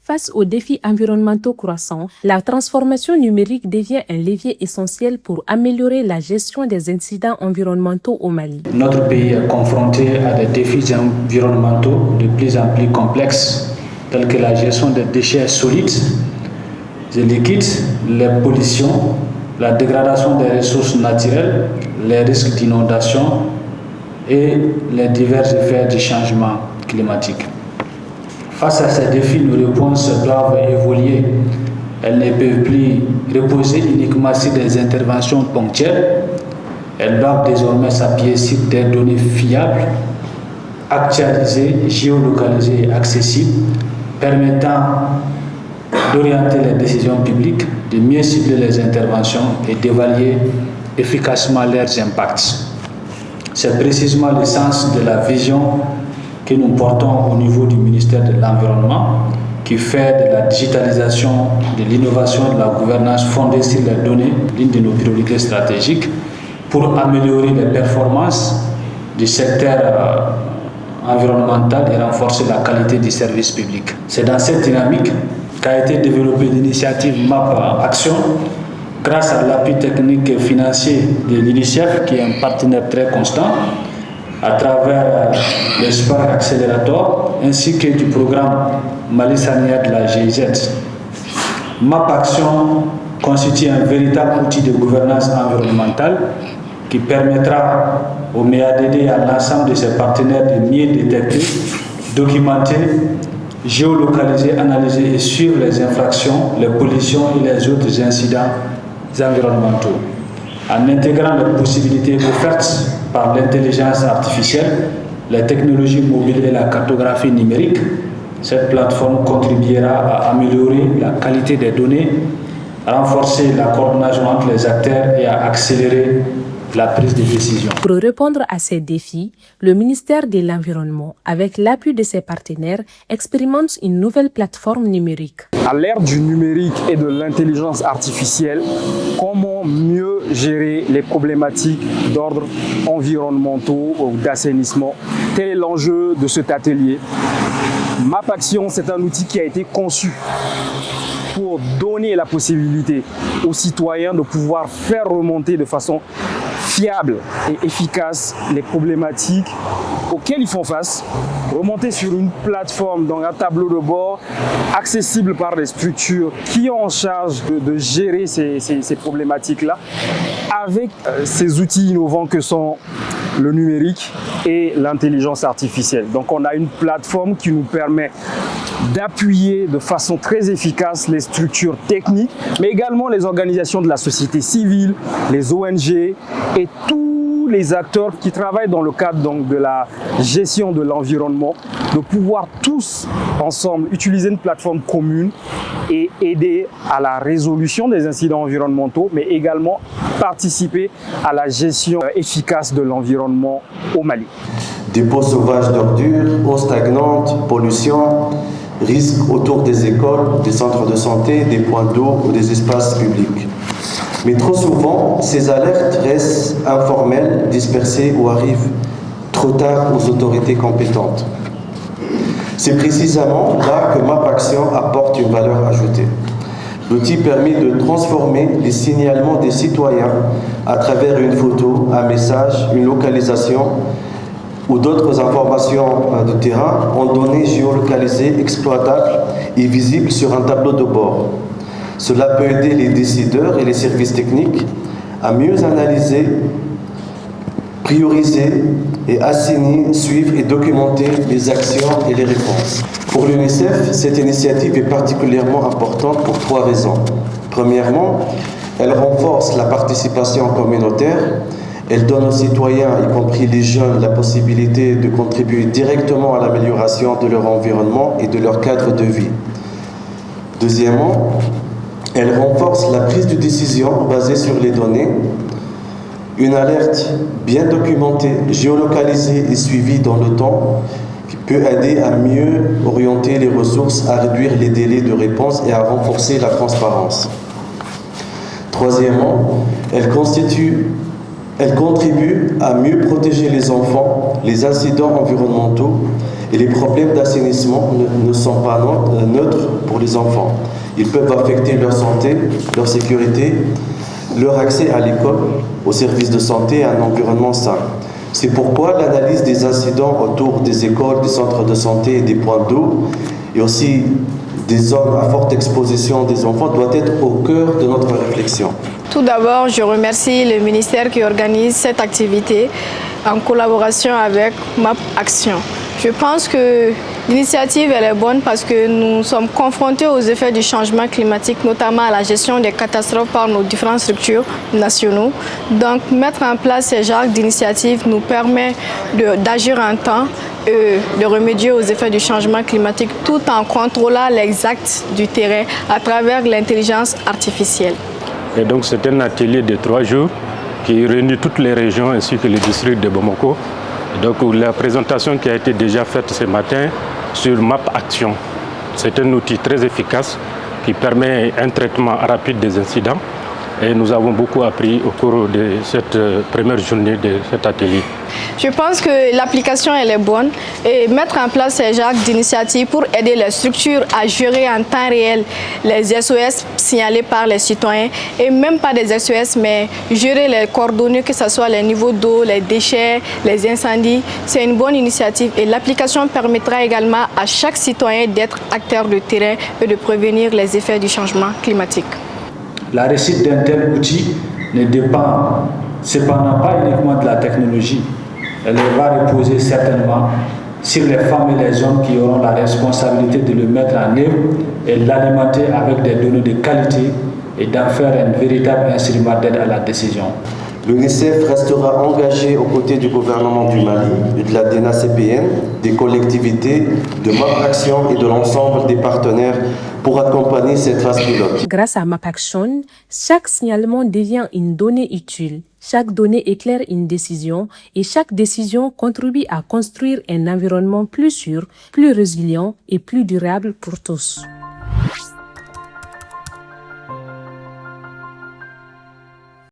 Face aux défis environnementaux croissants, la transformation numérique devient un levier essentiel pour améliorer la gestion des incidents environnementaux au Mali. Notre pays est confronté à des défis environnementaux de plus en plus complexes, tels que la gestion des déchets solides et liquides, les pollutions, la dégradation des ressources naturelles, les risques d'inondation et les divers effets du changement climatique. Face à ces défis, nos réponses doivent évoluer. Elles ne peuvent plus reposer uniquement sur des interventions ponctuelles. Elles doivent désormais s'appuyer sur des données fiables, actualisées, géolocalisées et accessibles, permettant d'orienter les décisions publiques, de mieux cibler les interventions et d'évaluer efficacement leurs impacts. C'est précisément le sens de la vision que nous portons au niveau du ministère de l'Environnement, qui fait de la digitalisation, de l'innovation, de la gouvernance fondée sur les données l'une de nos priorités stratégiques pour améliorer les performances du secteur environnemental et renforcer la qualité du service public. C'est dans cette dynamique qu'a été développée l'initiative MAP Action grâce à l'appui technique et financier de l'UNICEF, qui est un partenaire très constant, à travers le Spark Accelerator ainsi que du programme Mali Sanière de la GIZ. MAP Action constitue un véritable outil de gouvernance environnementale qui permettra au MEADD et à l'ensemble de ses partenaires de mieux détecter, documenter, géolocaliser, analyser et suivre les infractions, les pollutions et les autres incidents environnementaux. En intégrant les possibilités offertes par l'intelligence artificielle, les technologies mobiles et la cartographie numérique, cette plateforme contribuera à améliorer la qualité des données, à renforcer la coordination entre les acteurs et à accélérer la prise de décision. Pour répondre à ces défis, le ministère de l'Environnement, avec l'appui de ses partenaires, expérimente une nouvelle plateforme numérique. À l'ère du numérique et de l'intelligence artificielle, comment mieux gérer les problématiques d'ordre environnementaux ou d'assainissement? Tel est l'enjeu de cet atelier. MAP Action, c'est un outil qui a été conçu pour donner la possibilité aux citoyens de pouvoir faire remonter de façon fiable et efficace les problématiques auxquelles ils font face, remonter sur une plateforme, dans un tableau de bord accessible par les structures qui ont en charge de gérer ces problématiques-là, avec ces outils innovants que sont le numérique et l'intelligence artificielle. Donc on a une plateforme qui nous permet d'appuyer de façon très efficace les structures techniques, mais également les organisations de la société civile, les ONG et tous les acteurs qui travaillent dans le cadre donc, de la gestion de l'environnement, de pouvoir tous ensemble utiliser une plateforme commune et aider à la résolution des incidents environnementaux, mais également participer à la gestion efficace de l'environnement au Mali. Dépôts sauvages d'ordures, eau stagnante, pollution, risques autour des écoles, des centres de santé, des points d'eau ou des espaces publics. Mais trop souvent, ces alertes restent informelles, dispersées ou arrivent trop tard aux autorités compétentes. C'est précisément là que MAP Action apporte une valeur ajoutée. L'outil permet de transformer les signalements des citoyens à travers une photo, un message, une localisation ou d'autres informations de terrain en données géolocalisées, exploitables et visibles sur un tableau de bord. Cela peut aider les décideurs et les services techniques à mieux analyser, prioriser et assigner, suivre et documenter les actions et les réponses. Pour l'UNICEF, cette initiative est particulièrement importante pour 3 raisons. Premièrement, elle renforce la participation communautaire. Elle donne aux citoyens, y compris les jeunes, la possibilité de contribuer directement à l'amélioration de leur environnement et de leur cadre de vie. Deuxièmement, elle renforce la prise de décision basée sur les données. Une alerte bien documentée, géolocalisée et suivie dans le temps qui peut aider à mieux orienter les ressources, à réduire les délais de réponse et à renforcer la transparence. Troisièmement, elle contribue à mieux protéger les enfants. Les incidents environnementaux et les problèmes d'assainissement ne sont pas neutres pour les enfants. Ils peuvent affecter leur santé, leur sécurité, leur accès à l'école, aux services de santé et à un environnement sain. C'est pourquoi l'analyse des incidents autour des écoles, des centres de santé et des points d'eau, et aussi des zones à forte exposition des enfants, doit être au cœur de notre réflexion. Tout d'abord, je remercie le ministère qui organise cette activité en collaboration avec MAP Action. Je pense que l'initiative elle est bonne parce que nous sommes confrontés aux effets du changement climatique, notamment à la gestion des catastrophes par nos différentes structures nationaux. Donc, mettre en place ces genres d'initiatives nous permet d'agir en temps et de remédier aux effets du changement climatique tout en contrôlant les actes du terrain à travers l'intelligence artificielle. Et donc, c'est un atelier de 3 jours qui réunit toutes les régions ainsi que les districts de Bamako. Donc la présentation qui a été déjà faite ce matin sur MAP Action, c'est un outil très efficace qui permet un traitement rapide des incidents et nous avons beaucoup appris au cours de cette première journée de cet atelier. Je pense que l'application elle est bonne et mettre en place ces genres d'initiatives pour aider les structures à gérer en temps réel les SOS signalés par les citoyens et même pas des SOS mais gérer les coordonnées, que ce soit les niveaux d'eau, les déchets, les incendies, c'est une bonne initiative et l'application permettra également à chaque citoyen d'être acteur de terrain et de prévenir les effets du changement climatique. La réussite d'un tel outil ne dépend cependant pas uniquement de la technologie. Elle va reposer certainement sur les femmes et les hommes qui auront la responsabilité de le mettre en œuvre et l'alimenter avec des données de qualité et d'en faire un véritable instrument d'aide à la décision. L'UNICEF restera engagé aux côtés du gouvernement du Mali, de la DENA-CPN, des collectivités, de MAP Action et de l'ensemble des partenaires pour accompagner cette phase pilote. Grâce à MAP Action, chaque signalement devient une donnée utile. Chaque donnée éclaire une décision et chaque décision contribue à construire un environnement plus sûr, plus résilient et plus durable pour tous.